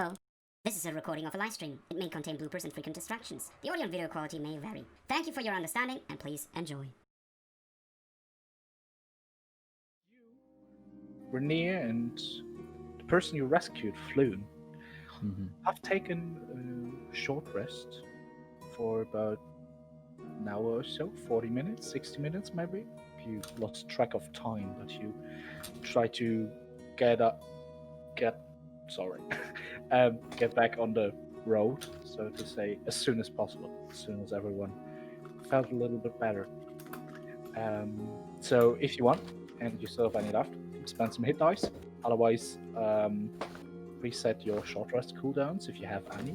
Uh-oh. This is a recording of a live stream. It may contain bloopers and frequent distractions. The audio and video quality may vary. Thank you for your understanding, and please enjoy. Rune and the person you rescued, Flune, have taken a short rest for about an hour or so, 40 minutes, 60 minutes maybe. You lost track of time, but you try to get back on the road, so to say, as soon as possible, as soon as everyone felt a little bit better. So if you want, and you still have any left, spend some hit dice. Otherwise, reset your short rest cooldowns if you have any.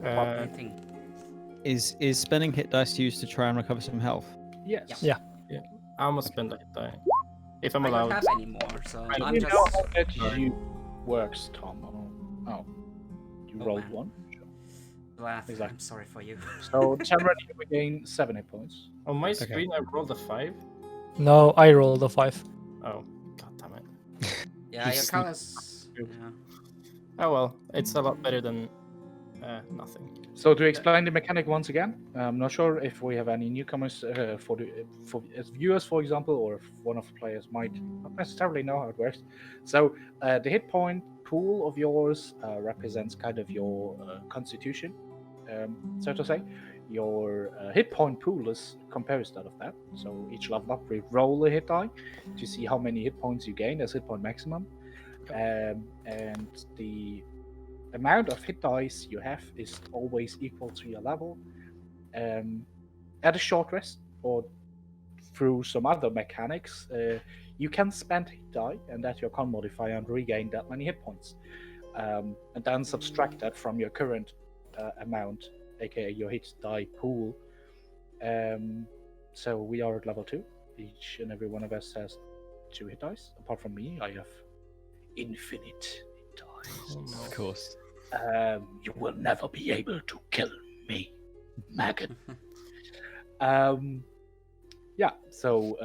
I think. Is spending hit dice used to try and recover some health? Yes. Yeah. I almost spend a hit die. If I'm I allowed. don't have any more, so Do I'm you just. know how that you works, Tom? Oh, you Oh, rolled man. one. Sure. Blath, Exactly. I'm sorry for you. So Tamron, you regain 7 hit points. On my screen, I rolled a 5. No, I rolled a 5. Oh, god damn it. Yeah, your Just- colors. Yeah. Oh well, it's a lot better than nothing. So to explain the mechanic once again, I'm not sure if we have any newcomers for as viewers, for example, or if one of the players might not necessarily know how it works. So the hit point pool of yours represents kind of your constitution, so to say. Your hit point pool is composed out of that. So each level up, we roll a hit die to see how many hit points you gain as hit point maximum, and the amount of hit dice you have is always equal to your level. At a short rest or through some other mechanics, you can spend hit die and add your con modifier and regain that many hit points, and then subtract that from your current amount, aka your hit die pool. So we are at level 2. Each and every one of us has 2 hit dice. Apart from me, I have infinite hit dice. Of course. You will never be able to kill me, maggot. Yeah, so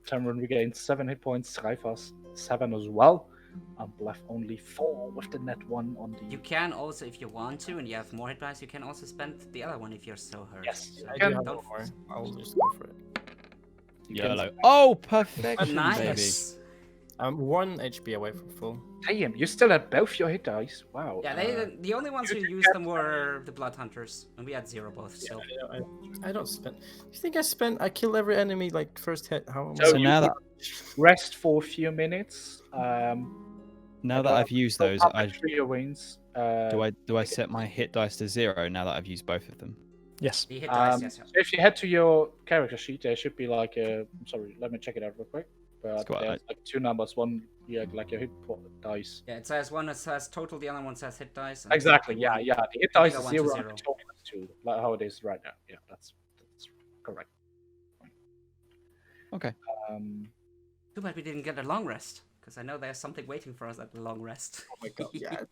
Tamron regains 7 hit points, Zraythas 7 as well. Blath only 4 with the net 1 on the... You can also, if you want to, and you have more hit dice, you can also spend the other one if you're so hurt. Yes, So I can- do have don't one more. I'll just go for it. You can- YOLO. Oh, perfection, baby. nice. I'm 1 HP away from full. Damn, you still had both your hit dice. Wow. Yeah, the only ones who you used them were the Blood Hunters, and we had 0 both. So I don't spend. You think I kill every enemy like first hit? How am I? So now that Rest for a few minutes. now that I've used those, Your wins. do I set my hit dice to 0 now that I've used both of them? Yes. the hit dice, yes. So if you head to your character sheet, there should be like a... I'm sorry, let me check it out real quick. But Go on, there's like 2 numbers. One, yeah, like your hit dice. Yeah, it says one that says total, the other one says hit dice. and Exactly, yeah. The hit dice is one to 0 0. and the total is 2, like how it is right now. Yeah, that's correct. Okay. Too bad we didn't get a long rest, because I know there's something waiting for us at the long rest. Oh my god. Yeah.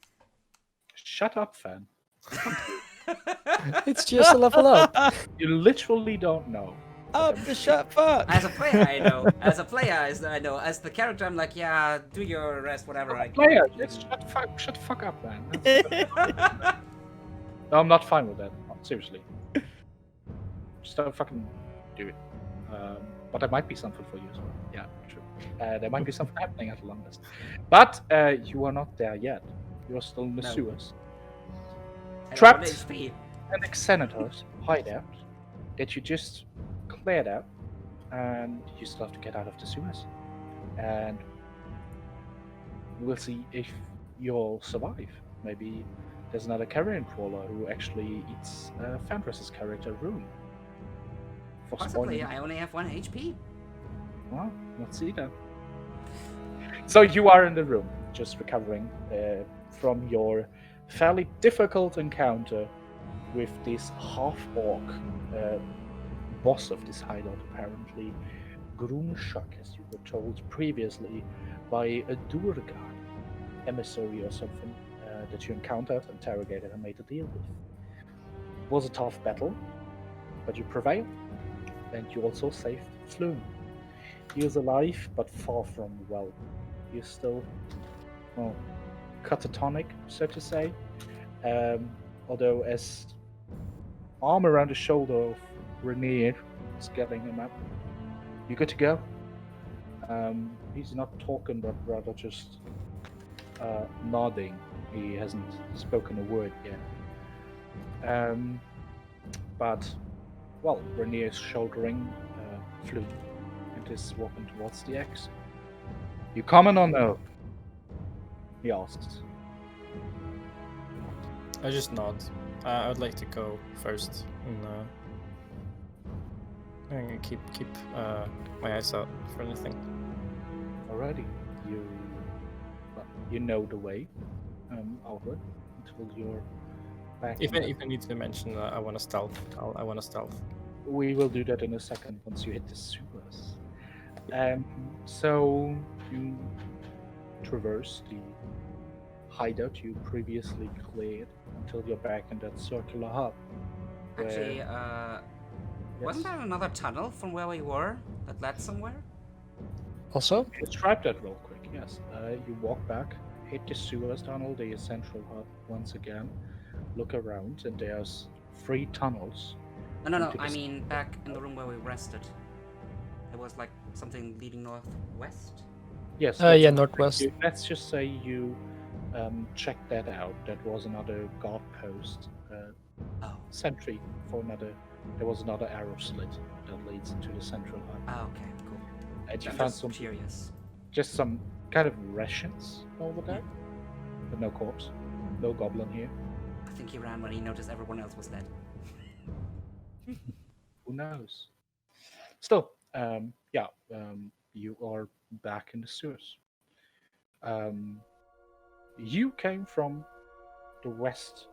Shut up, fan. It's just a level up. You literally don't know. Up the shut fuck! As a player, I know. As a player, I know. As the character, I'm like, yeah, do your rest, whatever. Player, just shut the fuck up, man. No, I'm not fine with that. Seriously. Just don't fucking do it. But there might be something for you as well. Yeah, true. There might be something happening at the long list. But you are not there yet. You're still in the No. sewers. I don't Trapped. want HP. An ex-senator's hideout that you just cleared out, and you still have to get out of the sewers. And we'll see if you'll survive. Maybe there's another carrion crawler who actually eats Fenris's character, Rune. For Possibly, spoiling. I only have 1 HP. Well, let's see then. So you are in the room, just recovering from your fairly difficult encounter with this half-orc boss of this hideout, apparently Grunshak, as you were told previously by a Durga emissary or something that you encountered, interrogated, and made a deal with. It was a tough battle, but you prevailed, and you also saved Flune. He is alive, but far from well. He is still well, catatonic, so to say. Although as arm around the shoulder of Rune is getting him up. You good to go? He's not talking, but rather just nodding. He hasn't spoken a word yet. But, well, Rune is shouldering Flume and is walking towards the exit. You coming or no? He asks. I just nod. I would like to go first, and I'm gonna keep my eyes out for anything. Alrighty, you know the way outward until you're back. If I need to mention, I want to stealth. I want to stealth. We will do that in a second once you hit the sewers. So you traverse the hideout you previously cleared until you're back in that circular hub. Actually, wasn't there another tunnel from where we were that led somewhere? Also, Describe that real quick. Yes, you walk back, hit the sewers tunnel, the central hub once again. Look around, and there's 3 tunnels. No, into I the mean back in the room where we rested. There was like something leading northwest. Yes. yeah, northwest. Let's just say you checked that out. That was another guard post, Oh. sentry for another. There was another arrow slit that leads into the central hub. Ah, okay, cool. And you I'm found just curious. just some kind of rations over there, but no corpse, no goblin here. I think he ran when he noticed everyone else was dead. Who knows? Still, you are back in the sewers. You came from the west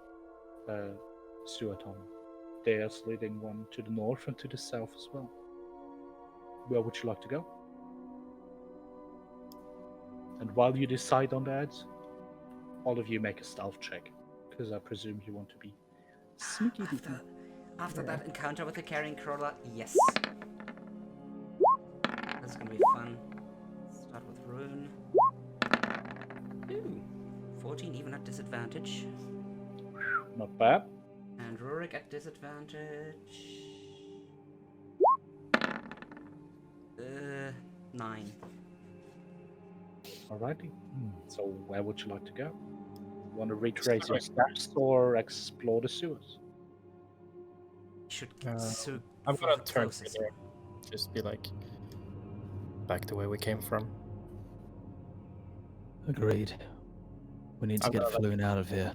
sewer tunnel. There's leading one to the north and to the south as well. Where would you like to go? And while you decide on that, all of you make a stealth check, because I presume you want to be sneaky. After that encounter with the carrying crawler, yes. That's gonna be fun. Start with Rune. Ooh, 14 even at disadvantage. Not bad. And Rurik at disadvantage. 9. Alrighty. So where would you like to go? Want to retrace your steps or explore the sewers? Should I'm for gonna the turn closest here. Just be like, back to where we came from. Agreed. We need to get Flume out of here.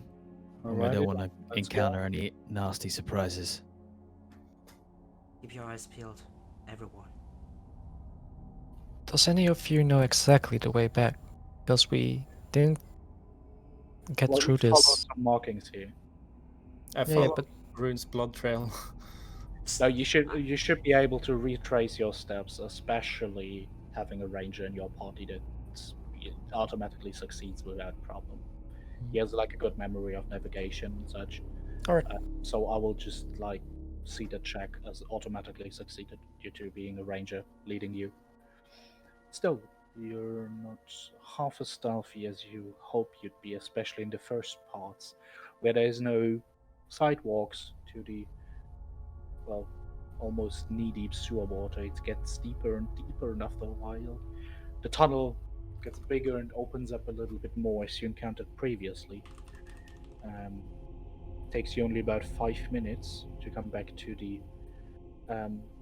And we don't want to encounter any nasty surprises. Keep your eyes peeled, everyone. does any of you know exactly the way back? Because we didn't get through Follow this. some markings here. I Yeah, follow but Rune's blood trail. No, you should be able to retrace your steps, especially having a ranger in your party that automatically succeeds without problem. He has like a good memory of navigation and such. Alright. So I will just like see the check as automatically succeeded due to being a ranger leading you. Still, you're not half as stealthy as you hope you'd be, especially in the first parts, where there is no sidewalks to the, well, almost knee-deep sewer water. It gets deeper and deeper, and after a while, the tunnel gets bigger and opens up a little bit more as you encountered previously. Takes you only about 5 minutes to come back to the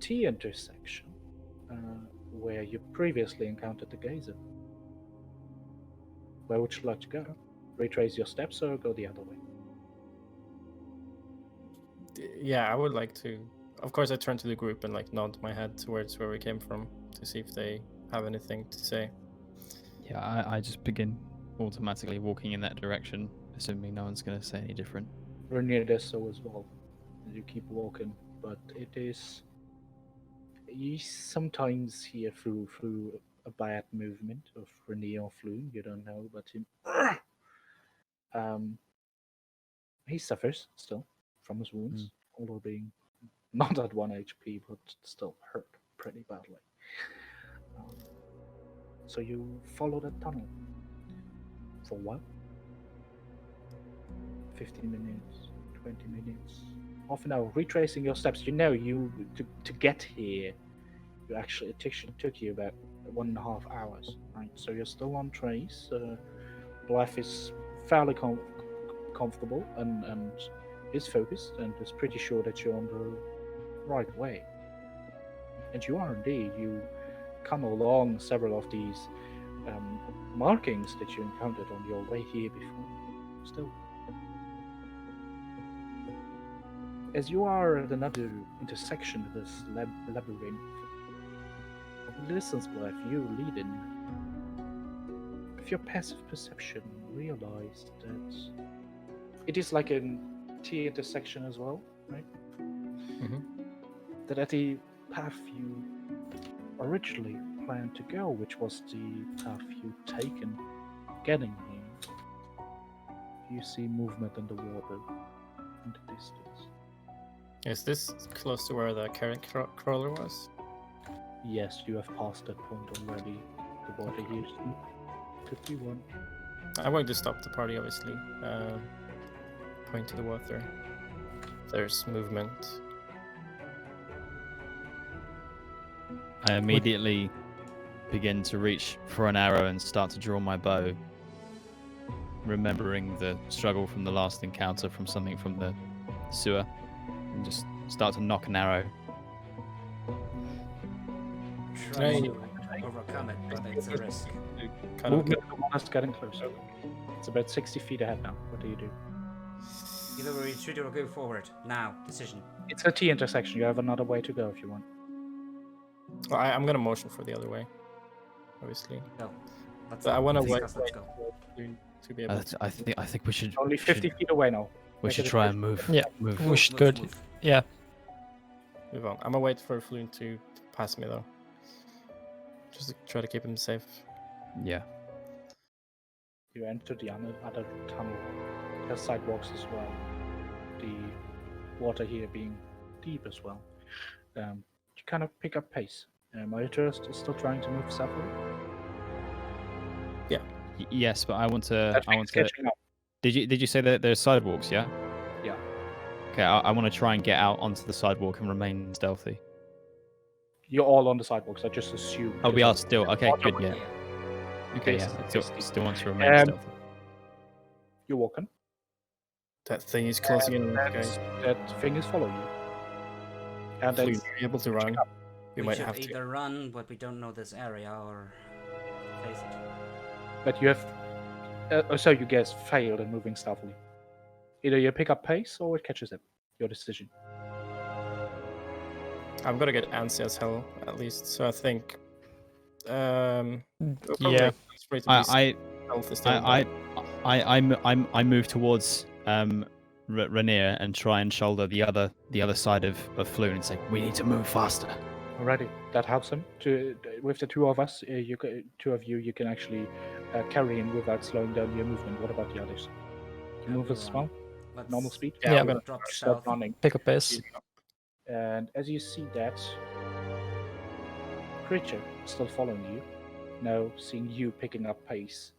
T intersection, where you previously encountered the geyser. Where would you like to go? Retrace your steps or go the other way? Yeah, I would like to. Of course, I turn to the group and like nod my head towards where we came from to see if they have anything to say. Yeah, I just begin automatically walking in that direction, assuming no one's going to say any different. Rune does so as well. You keep walking, but it is. You sometimes hear through a bad movement of Rune or Flume. You don't know, but he suffers still from his wounds, although being not at 1 HP, but still hurt pretty badly. So you follow that tunnel. for a while. 15 minutes, 20 minutes, half an hour. Retracing your steps, you know to get here, it took you about 1.5 hours, right? So you're still on trace. Blath is fairly comfortable and is focused and is pretty sure that you're on the right way. And you are indeed. You come along several of these markings that you encountered on your way here before. Still. As you are at another intersection of this labyrinth, listen, Blath, you lead in. With your passive perception, realize that it is like a T intersection as well, right? Mm-hmm. That at the path you originally planned to go, which was the path you'd taken getting here, you see movement in the water in the distance. Is this close to where the carrion crawler was? Yes, you have passed that point already. The water here could be one. I'm going to stop the party, obviously. Point to the water. There's movement. I immediately begin to reach for an arrow and start to draw my bow, remembering the struggle from the last encounter from something from the sewer, and just start to knock an arrow. Try to overcome it, but it's a risk. Kind of Movement is getting closer. It's about 60 feet ahead now. What do you do? Either we retreat or go forward. Now, decision. It's a T intersection. You have another way to go if you want. Well, I'm gonna motion for the other way, obviously. Go. Let's But I want to wait discuss, let's go. to be able to. I think we should. Only 50 feet away now. We Make should a try decision. and move. Yeah. Move. We should go. Yeah. Move on. I'm gonna wait for Floon to pass me though. Just to try to keep him safe. Yeah. You enter the other tunnel. There's sidewalks as well. The water here being deep as well. You kind of pick up pace. Are you still trying to move southward? Yes, but I want to. That's catching up. Did you say that there's sidewalks? Yeah. Yeah. Okay, I want to try and get out onto the sidewalk and remain stealthy. You're all on the sidewalks. I just assume. Oh, we are still. Okay, Water good. Yeah. Yeah. Okay, Yes, yeah. yes, Still want to remain Um, stealthy. You're walking. That thing is closing in, guys. That thing is following you. And Floon, it's are you able to run? We might should have to. either run, but we don't know this area, or face it. but you have. So you guys failed in moving stealthily. Either you pick up pace or it catches it. Your decision. I'm gonna get antsy as hell at least. So I think. Probably Yeah. I stealth is still better. I move towards Rainier and try and shoulder the other side of Floon and say, we need to move faster. Alrighty, that helps him. With the two of us, two of you can actually carry him without slowing down your movement. What about the others? You move as well, Let's normal speed. Yeah, Yeah. I'm gonna drop Start stealth. running, Pick up pace. and as you see that creature still following you, now seeing you picking up pace,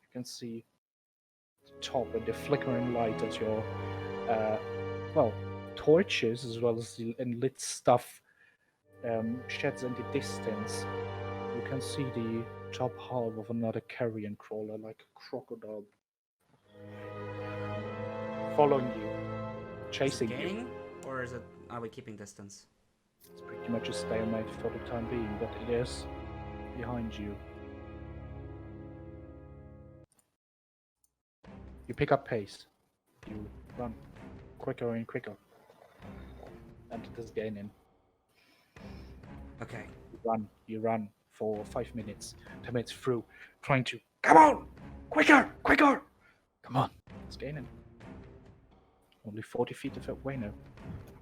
you can see the top and the flickering light as your torches as well as the lit stuff sheds in the distance. You can see the top half of another carrion crawler, like a crocodile, following you, chasing you. Gaining, or is it? Are we keeping distance? It's pretty much a stalemate for the time being, but it is behind you. You pick up pace. You run quicker and quicker. And it is gaining. Okay. You run for 5 minutes, 10 minutes through, trying to, come on! Quicker! Quicker! Come on. It's gaining. Only 40 feet of away now.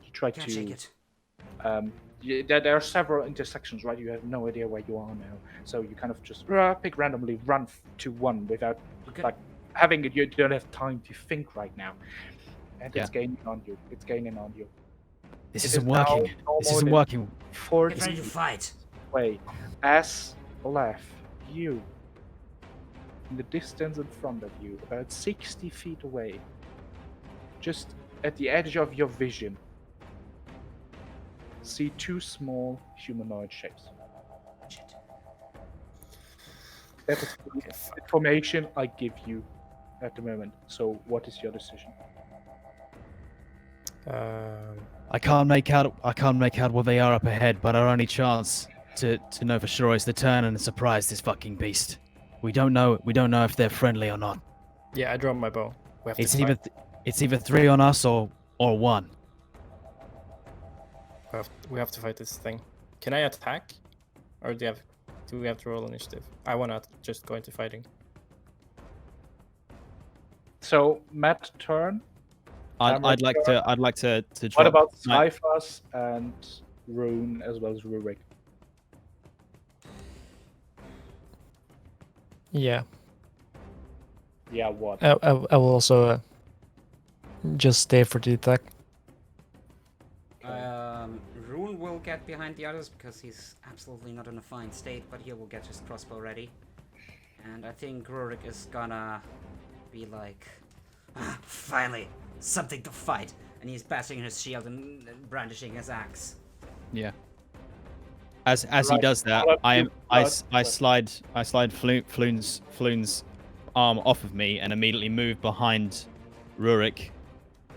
You try Can't to. shake it. There are several intersections, right? You have no idea where you are now. So you kind of just pick randomly, run to one without Okay. like having it. You don't have time to think right now. And Yeah. it's gaining on you. It's gaining on you. This It isn't is now working. no This more isn't than working. 40 Get ready to fight. way. As Blath, you in the distance in front of you, about 60 feet away, just at the edge of your vision, see two small humanoid shapes. Shit. That is the information I give you at the moment. So, what is your decision? I can't make out what they are up ahead, but our only chance to know for sure is to turn and surprise this fucking beast. We don't know if they're friendly or not. Yeah, I draw my bow. We have to It's fight. either 3 on us or 1. We have to fight this thing. Can I attack? Or do we have to roll initiative? I wanna just go into fighting. So, Matt, turn. I'd like to What drop about my- Zraythas and Rune as well as Rurik? Yeah. Yeah, what? I will also just stay for the attack. Rune will get behind the others because he's absolutely not in a fine state, but he will get his crossbow ready. And I think Rurik is gonna be like, finally, something to fight. And he's bashing his shield and brandishing his axe. Yeah. As he Right. does that, I slide Floon's arm off of me and immediately move behind Rurik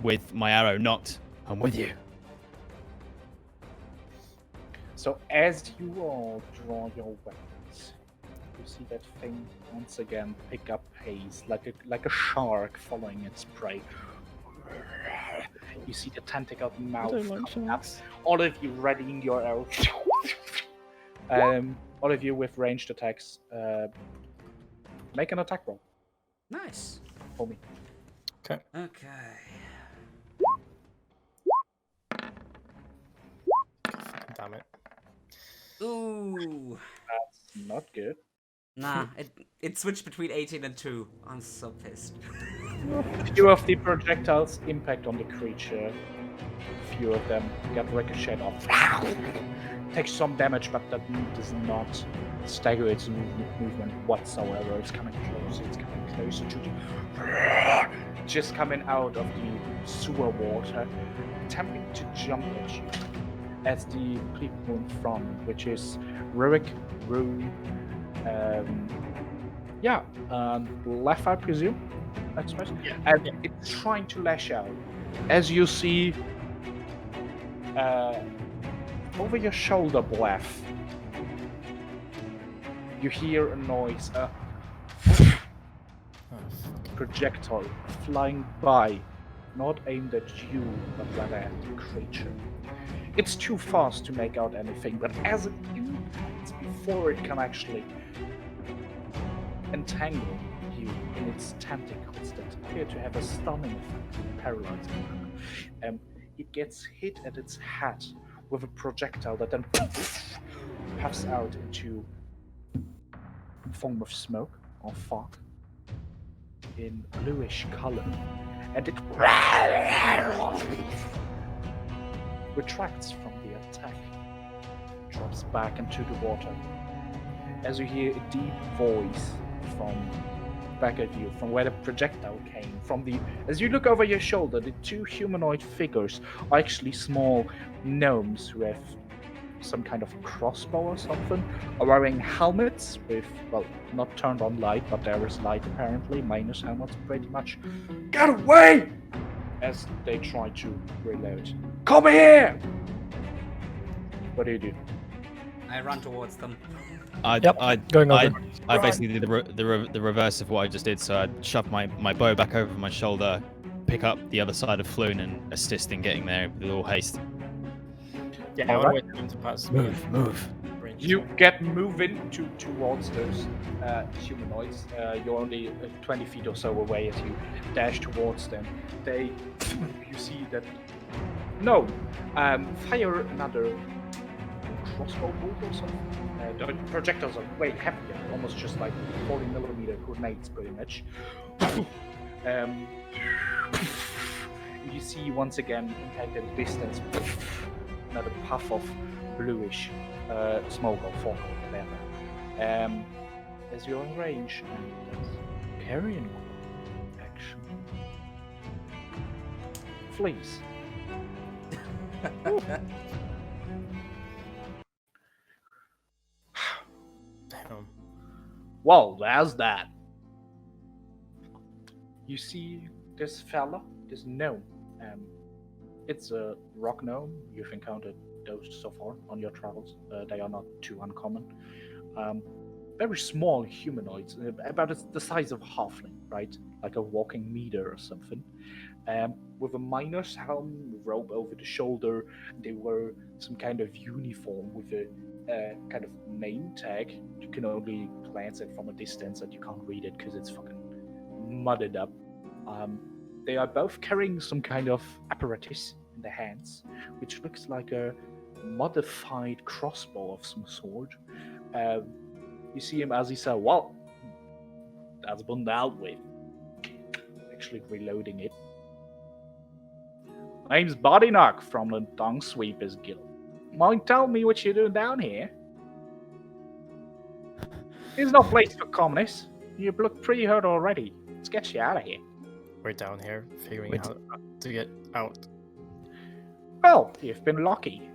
with my arrow knocked. I'm with you. So as you all draw your weapons, you see that thing once again pick up pace, like a shark following its prey. You see the tentacled mouth coming up. All of you readying your arrow. All of you with ranged attacks, make an attack roll Nice. for me. Okay. Okay. Damn it. Ooh. That's not good. Nah, it switched between 18 and 2. I'm so pissed. Few of the projectiles impact on the creature. Few of them get ricocheted off. Takes some damage, but that does not stagger its movement whatsoever. It's coming closer. It's coming closer to the. Just coming out of the sewer water, attempting to jump at you. As the people in front, which is Rurik, Rune, Blath, I presume. That's right. Yeah. And it's trying to lash out. As you see, over your shoulder, Blath, you hear a noise, Oh, fuck. projectile flying by, not aimed at you, but rather at the creature. It's too fast to make out anything, but as it impacts before it can actually entangle you in its tentacles that appear to have a stunning effect, paralyzing. It gets hit at its head with a projectile that then puffs out into a form of smoke or fog in bluish color, and it retracts from the attack, drops back into the water. As you hear a deep voice from back at you, from where the projectile came, as you look over your shoulder, the two humanoid figures are actually small gnomes who have some kind of crossbow or something, are wearing helmets with, well, not turned on light, but there is light apparently, minus helmets pretty much. Get away! As they try to reload. Come here! What do you do? I run towards them. Going over. I basically did the reverse of what I just did. So I shoved my bow back over my shoulder, pick up the other side of Floon, and assist in getting there with all haste. Yeah, I want to wait for him to pass. Move. Range. You get moving towards those humanoids. You're only 20 feet or so away as you dash towards them. You see that. No, fire another crossbow bolt or something. The projectiles are way heavier, almost just like 40mm grenades, pretty much. You see once again, impact at distance, another puff of bluish smoke or fog or whatever. As you're in range, and that's Carrion action. Fleas. Damn. Well, there's that. You see this fella, this gnome. It's a rock gnome. You've encountered those so far on your travels. They are not too uncommon. Very small humanoids, about the size of a halfling, right? Like a walking meter or something. With a miner's helm, robe over the shoulder. They wear some kind of uniform with a kind of name tag. You can only glance it from a distance and you can't read it because it's fucking mudded up. They are both carrying some kind of apparatus in their hands, which looks like a modified crossbow of some sort. You see him as he said, well, that's been dealt with. Actually reloading it. Name's Bodynock from the Dung Sweepers Guild. Mind tell me what you're doing down here? There's no place for commoners. You look pretty hurt already. Let's get you out of here. We're down here figuring out how to get out. Well, you've been lucky.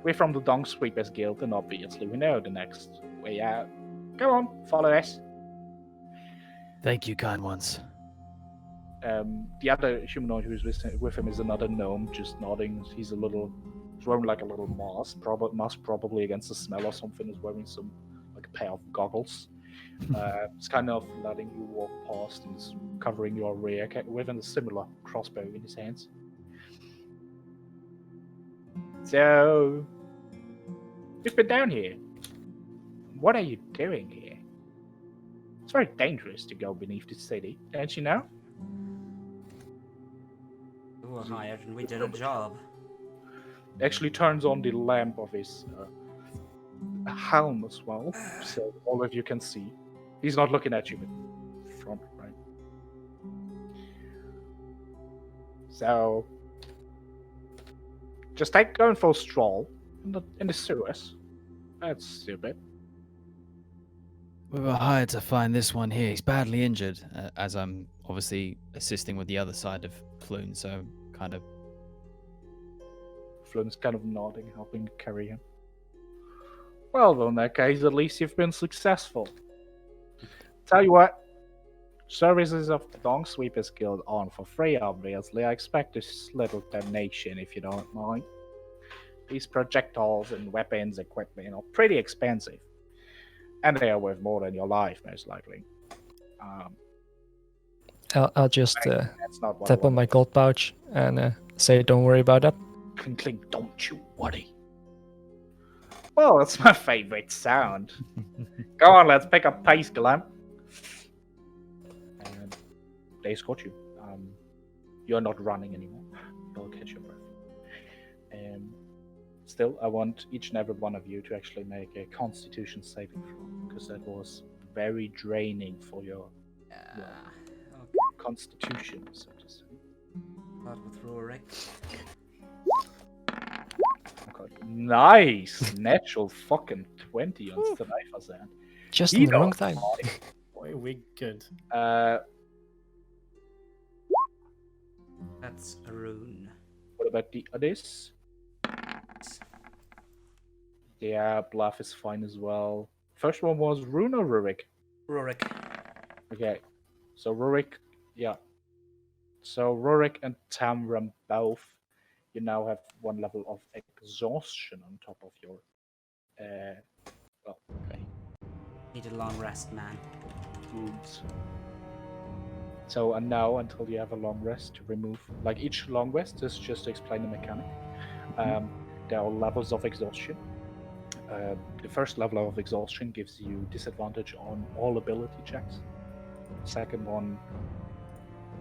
We're from the Dung Sweepers Guild, and obviously we know the next way out. Come on, follow us. Thank you, kind ones. The other humanoid who's with him is another gnome, just nodding. He's wearing like a little mask, probably against the smell or something. He's wearing some, like a pair of goggles. It's kind of letting you walk past and is covering your rear with a similar crossbow in his hands. So, you've been down here. What are you doing here? It's very dangerous to go beneath the city, don't you know? We were hired and we did a job. Actually turns on the lamp of his helm as well, so all of you can see. He's not looking at you, but front, right? So, just going for a stroll in the sewers. That's stupid. We were hired to find this one here. He's badly injured, as I'm obviously assisting with the other side of Floon, so kind of... Floon's kind of nodding, helping carry him. Well, in that case, at least you've been successful. Tell you what, services of the Dung Sweepers Guild aren't for free, obviously. I expect a little donation, if you don't mind. These projectiles and weapons, equipment, are pretty expensive. And they are worth more than your life, most likely. I'll just that's not what tap on my gold pouch and say, don't worry about that. Clink, clink, don't you worry. Well, that's my favorite sound. Go on, let's pick up pace, Glam. And they escort you. You're not running anymore. You'll catch your breath. Still, I want each and every one of you to actually make a Constitution saving throw, because that was very draining for your Constitution, so to say. Start with Rurik. Okay. Nice! Natural fucking 20 on Zraythas end. Just in the wrong time. Boy, we good. That's a Rune. What about the others? Yeah, Blath is fine as well. First one was Rune or Rurik? Rurik. Okay, so Rurik, yeah. So Rurik and Tamron both, you now have one level of exhaustion on top of your, well, okay, Need a long rest, man. wounds. So, and now, until you have a long rest to remove, like each long rest is just to explain the mechanic. There are levels of exhaustion. The first level of exhaustion gives you disadvantage on all ability checks. Second one,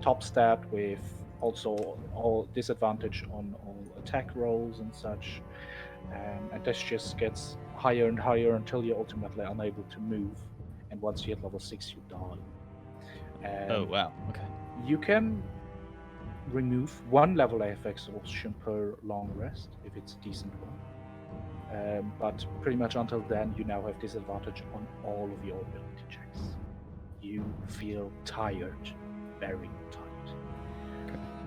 top stat with also all disadvantage on all attack rolls and such. And this just gets higher and higher until you're ultimately unable to move. And once you hit level 6, you die. Oh, wow. Okay. You can remove one level of exhaustion per long rest, if it's a decent one. But pretty much until then, you now have disadvantage on all of your ability checks. you feel tired, very tired.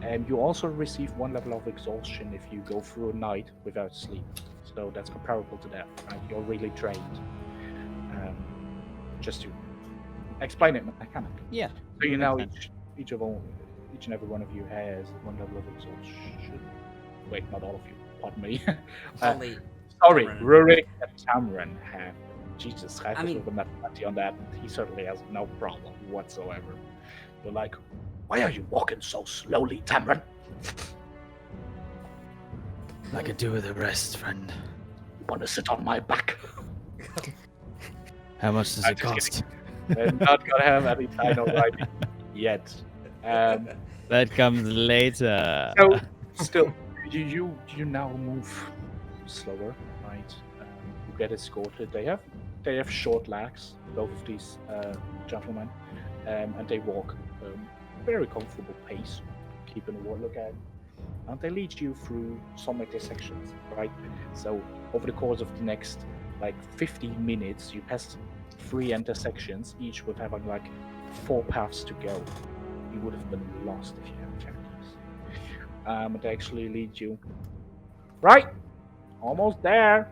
And you also receive 1 level of exhaustion if you go through a night without sleep. So that's comparable to that. Right? You're really drained. Just to explain it mechanically. Yeah. So you makes know sense. each and every one of you has 1 level of exhaustion. Wait, not all of you. Pardon me. Only Sorry, Tamron and Rurik and Tamron have. Jesus, I I mean- with the mathematics on that. He certainly has no problem whatsoever. You're like, why are you walking so slowly, Tamron? I could do with a rest, friend. You want to sit on my back? How much does I'm it just cost? We're not gonna have any dino riding yet. That comes later. So still, you now move slower, right? You get escorted. They have short legs, both of these gentlemen, and they walk very comfortable pace, keeping a look at. And they lead you through some intersections, right? So over the course of the next 15 minutes, you pass 3 intersections, each with having 4 paths to go. You would have been lost if you hadn't found these. They actually lead you. Right, almost there.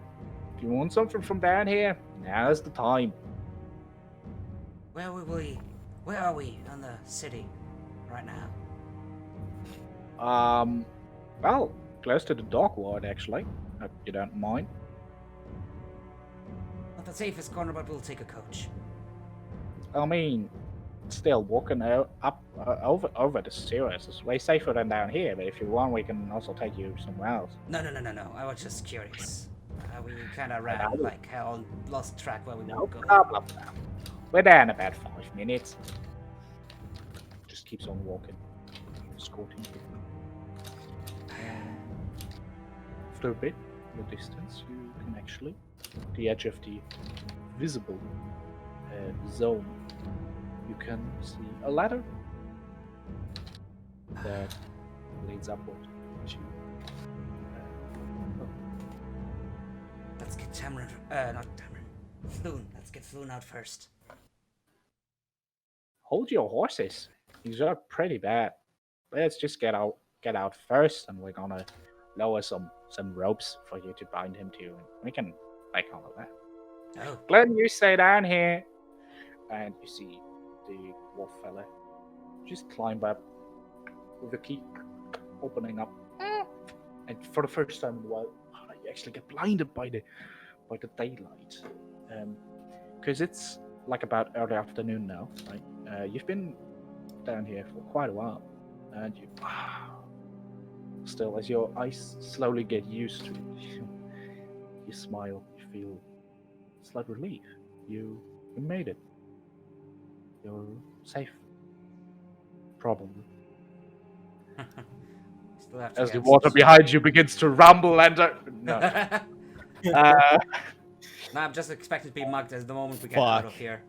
If you want something from down here, now's the time. Where are we on the city right now? Well, close to the dock ward actually. If you don't mind. Not the safest corner, but we'll take a coach. I mean, still walking over the stairs is way safer than down here. But if you want, we can also take you somewhere else. No. I was just curious. We kind of ran hell, lost track where we No were going. problem. We're there in about 5 minutes. Just keeps on walking, escorting you. After a bit, the distance, you can actually, the edge of the visible zone, you can see a ladder that leads upward to. Let's get Tamron. Not Tamron. Floon. Let's get Floon out first. Hold your horses. These are pretty bad. Let's just get out first, and we're gonna lower some ropes for you to bind him to. We can make all of that. Oh, Glenn, you stay down here. And you see the dwarf fella just climb up with the key opening up. And for the first time in a while, you actually get blinded by the daylight. Because it's about early afternoon now, right? You've been down here for quite a while. And you still, as your eyes slowly get used to it, you smile, you feel slight relief. You made it. You're safe. Probably. still have to As the get water some- behind you begins to rumble and... no. Nah, I'm just expected to be mugged as the moment we get out of Fuck. here.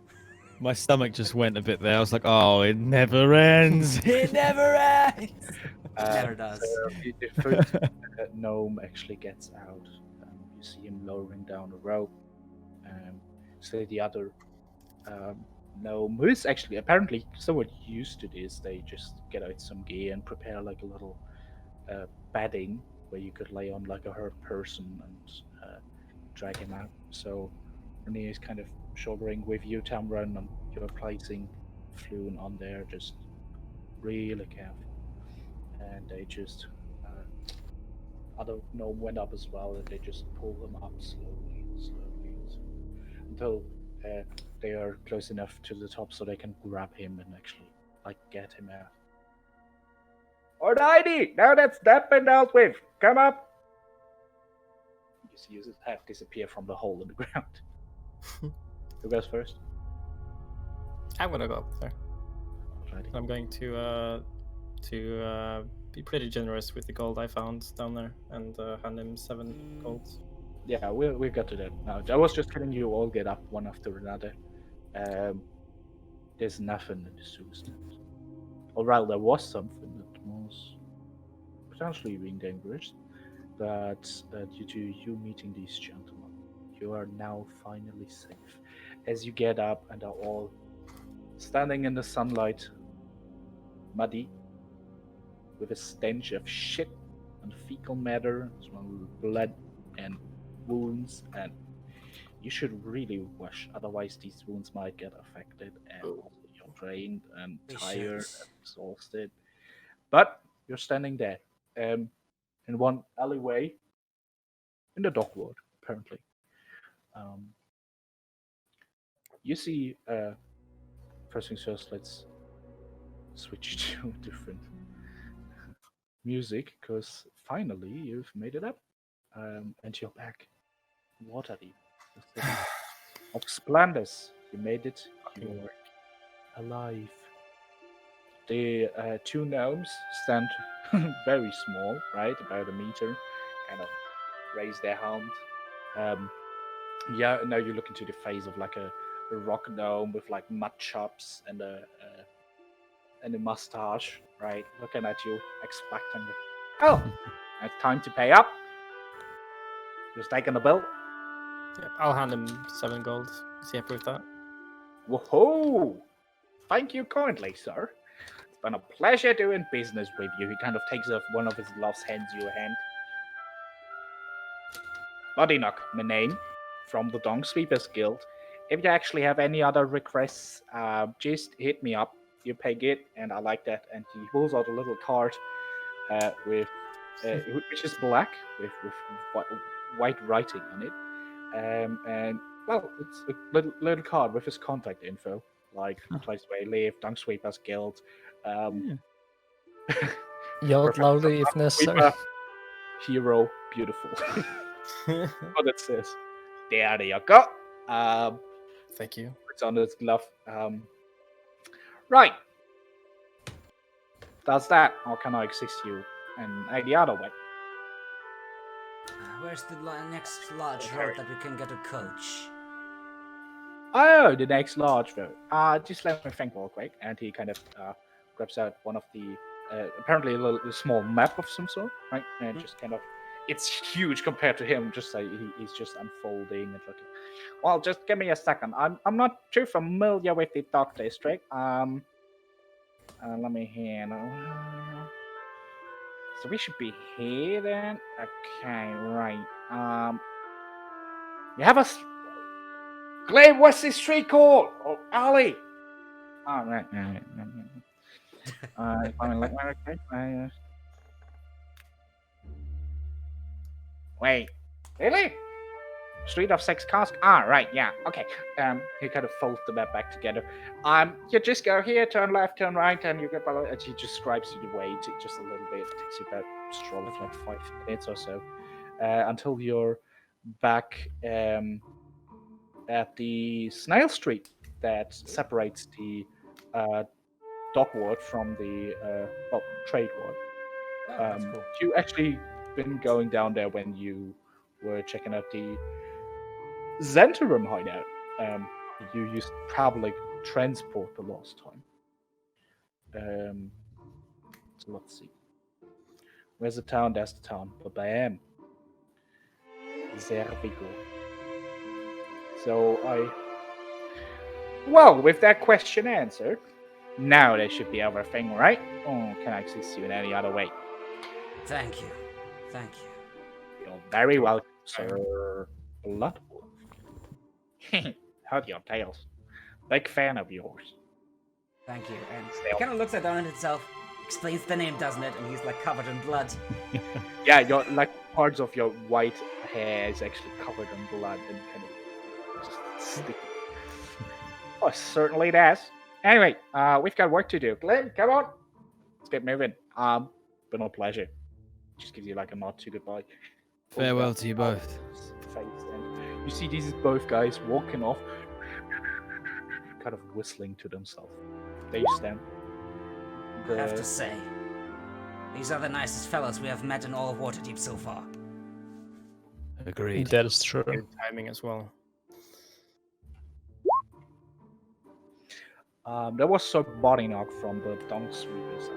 My stomach just went a bit there. I was like, oh, it never ends. It never ends. Never does. The first gnome actually gets out. You see him lowering down a rope. So the other gnome, who is actually apparently somewhat used to this, they just get out some gear and prepare a little bedding where you could lay on a hurt person and drag him out. So Rune is kind of shouldering with you, Tamron, and you're placing Floon on there, just really careful. And they just other gnome went up as well, and they just pull him up slowly, until they are close enough to the top so they can grab him and actually get him out. Alrighty, now that's that been dealt with. Come up. You see his head disappear from the hole in the ground. Who goes first? I'm gonna go up there. Alrighty. I'm going to be pretty generous with the gold I found down there and hand him 7 golds. Yeah, we'll get to that now. I was just letting you all get up one after another. There's nothing in the sewer stand. Or rather, there was something that was potentially being dangerous, but due to you meeting these gentlemen, you are now finally safe. As you get up and are all standing in the sunlight, muddy, with a stench of shit and fecal matter, as well as blood and wounds, and you should really wash, otherwise these wounds might get affected, and also you're drained and We tired should. and exhausted. But you're standing there, in one alleyway in the dock world, apparently. You see, first things first, let's switch to different music, because finally you've made it up, and you're back. Waterdeep, the city of Splendors. You made it. You're alive. The two gnomes stand very small, right, about a meter, kind of raise their hand. Yeah, now you look into the face of like a rock gnome with like mud chops and a mustache, right, looking at you expectantly. Oh, it's time to pay up. Just taking the bill. Yep, I'll hand him 7 gold. Is he happy with that? Whoa! Thank you kindly, sir. It's been a pleasure doing business with you. He kind of takes off one of his gloves, hands you a hand. Buddynock, my name, from the Dung Sweepers Guild. If you actually have any other requests, just hit me up. You pay it, and I like that. And he pulls out a little card with which is black with white writing on it. And well, it's a little card with his contact info, like the place where he lives, Dung Sweepers Guild. Yell Professor loudly if Dung necessary. Sweeper, hero, beautiful. What it says. There you go. Thank you. It's on his glove. Right. Does that, or can I assist you in any other way? Where's the next large road that we can get a coach? Oh, the next large road. Just let me think real quick. And he kind of grabs out one of the, apparently a small map of some sort, right? And just kind of, it's huge compared to him. Just like he's just unfolding and looking. Well, just give me a second. I'm not too familiar with the Dock District. Let me hear. So we should be here then. Okay, right. You have a. Glenn, what's this street called? Oh, alley. Oh, right. Wait, really? Street of Six Casks? Ah, right, yeah, okay. He kind of folds the map back together. You just go here, turn left, turn right, and you get below. And he describes you the way to just a little bit. It takes you about a stroll of like 5 minutes or so, until you're back at the Snail Street that separates the dock ward from the trade ward. That's cool. You actually been going down there when you were checking out the Zentarum hideout. You used public transport the last time. So let's see. Where's the town? There's the town. Bam. There we go. So well, with that question answered, now there should be everything, right? Oh, can I assist you in any other way? Thank you. Thank you. You're very welcome, sir. Bloodwolf. Heard your tales. Big fan of yours. Thank you. And it kind of looks at down itself, explains the name, doesn't it? And he's like covered in blood. Yeah, your like parts of your white hair is actually covered in blood and kind of just sticky. Oh, certainly does. Anyway, we've got work to do. Glenn, come on. Let's get moving. Been a pleasure. Just gives you like a nod to goodbye. Farewell to you both. Face, and you see these both guys walking off, kind of whistling to themselves. They stand. I have to say, these are the nicest fellows we have met in all of Waterdeep so far. Agreed. That is true. Good timing as well. There was some body knock from the Dung Sweepers.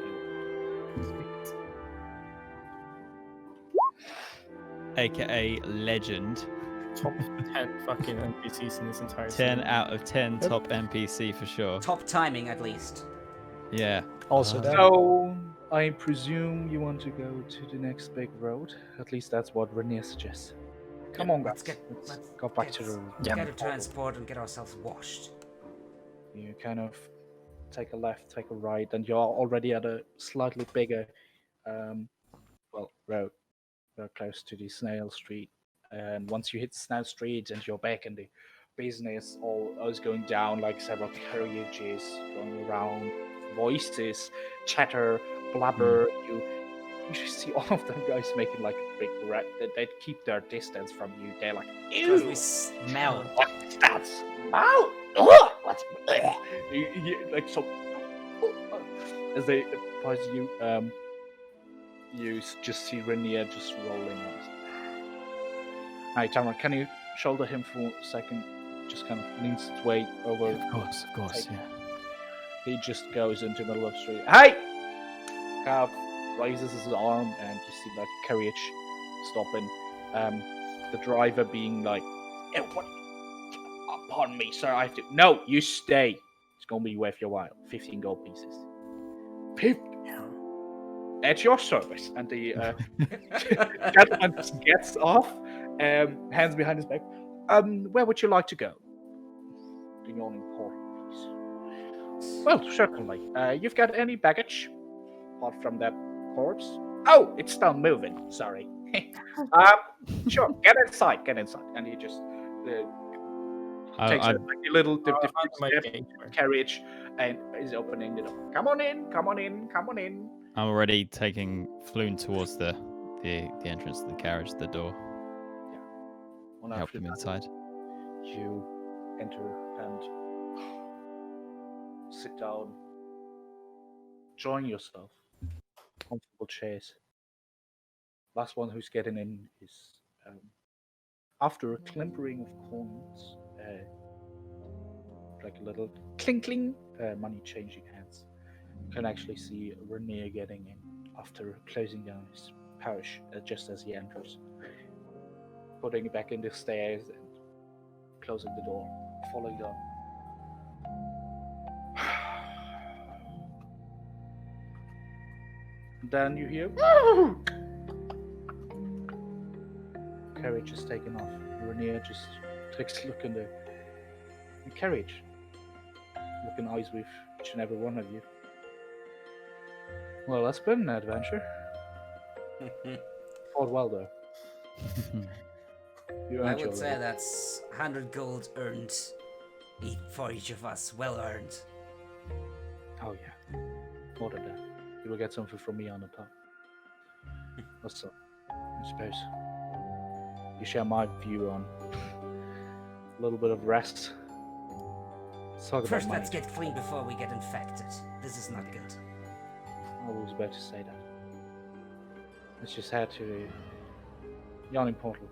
AKA legend. top 10 fucking NPCs in this entire 10 city. out of 10 top NPC for sure. Top timing, at least. Yeah. Also, that So I presume you want to go to the next big road. At least that's what Rene suggests. Come on, Let's guys. get Let's go back to the road. get a transport and get ourselves washed. You kind of take a left, take a right, and you're already at a slightly bigger, road. Very close to the Snail Street. And once you hit Snail Street and you're back in the business, all is going down, like several carriages going around, voices, chatter, blabber. You just see all of them guys making like a big rat. They keep their distance from you. They're like, Because ew, we smell. what's that smell? What's like so? As they pass you, you just see Rainier just rolling on. Hi, Tamron, can you shoulder him for a second? Just kind of leans its weight over. Of course, yeah. He just goes into the middle of the street. Hey! Kind of raises his arm, and you see like carriage stopping. The driver being like, what? Pardon me, sir, I have to. No, you stay. It's gonna be worth your while. 15 gold pieces. 15. At your service. And the gentleman just gets off, hands behind his back. Where would you like to go? The yawning portal, please. Well, certainly. You've got any baggage? Apart from that corpse? Oh, it's still moving. Sorry. Sure. Get inside. And he just takes a little step, carriage, and is opening the door. Come on in. I'm already taking Floon towards the entrance of the carriage, the door. One Help after him the inside. other, you enter and sit down. Join yourself. Comfortable chairs. Last one who's getting in is, after a climpering of coins, like a little clinking, money changing hands. You can actually see Rainier getting in after closing down his pouch just as he enters. Putting it back in the stairs and closing the door, following on. Then you hear carriage is taken off. Rainier just takes a look in the carriage, looking eyes with each and every one of you. Well, that's been an adventure. Fought well though. You I earned your would say reward. that's 100 gold earned for each of us. Well earned. Oh yeah, more than that. You will get something from me on the top. What's up? I suppose you share my view on a little bit of rest. Let's talk First, about let's money. get clean before we get infected. This is not good. I was about to say that. Let's just head to the yawning portal.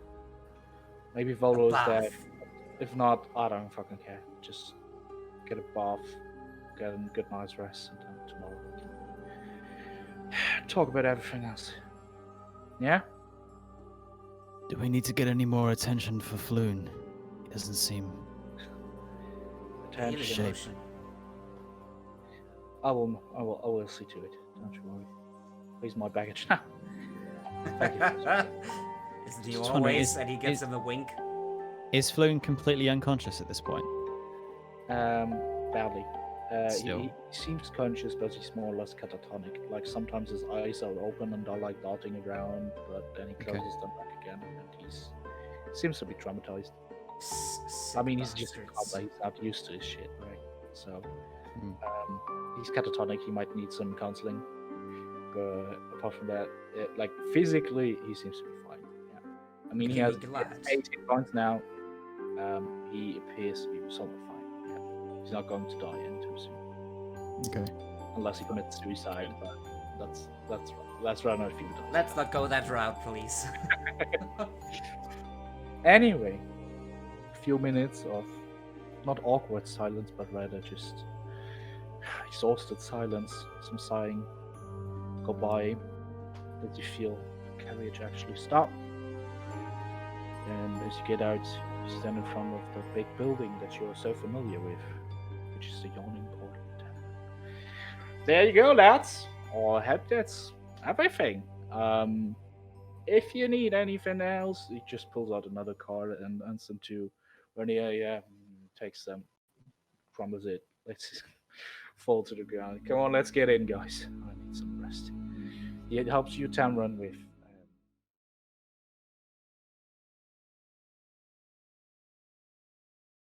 Maybe Volo is there. Bath. If not, I don't fucking care. Just get a bath, get a good night's rest, and then tomorrow we can talk about everything else. Yeah? Do we need to get any more attention for Floon? He doesn't seem... Healing Attention. potion. I will see to it. Don't you worry. Here's my baggage now. Thank you. Isn't he Just wondering, always? And he gives him a wink. Is Floon completely unconscious at this point? Badly. Still. He seems conscious, but he's more or less catatonic. Like sometimes his eyes are open and are like darting around, but then he closes them back again, and he seems to be traumatized. I mean, he's just a cop, he's not used to his shit, right? So, he's catatonic. He might need some counseling, but apart from that, like physically, he seems to be fine. Yeah. I mean, he Can has be glad. 18 points now. He appears to be somewhat fine. Yeah. He's not going to die anytime soon, Okay. unless he commits suicide. But let's run a few times. Let's not go that route, please. Anyway, a few minutes of not awkward silence, but rather just exhausted silence, some sighing go by, as you feel the carriage actually stop. And as you get out, you stand in front of the big building that you're so familiar with, which is the yawning portal. There you go, lads. I hope that's everything. If you need anything else, he just pulls out another card and hands them to Rune. Yeah, takes them, crumbles it, lets it fall to the ground. Come on, let's get in, guys. I need some rest. It helps you, Tamron, with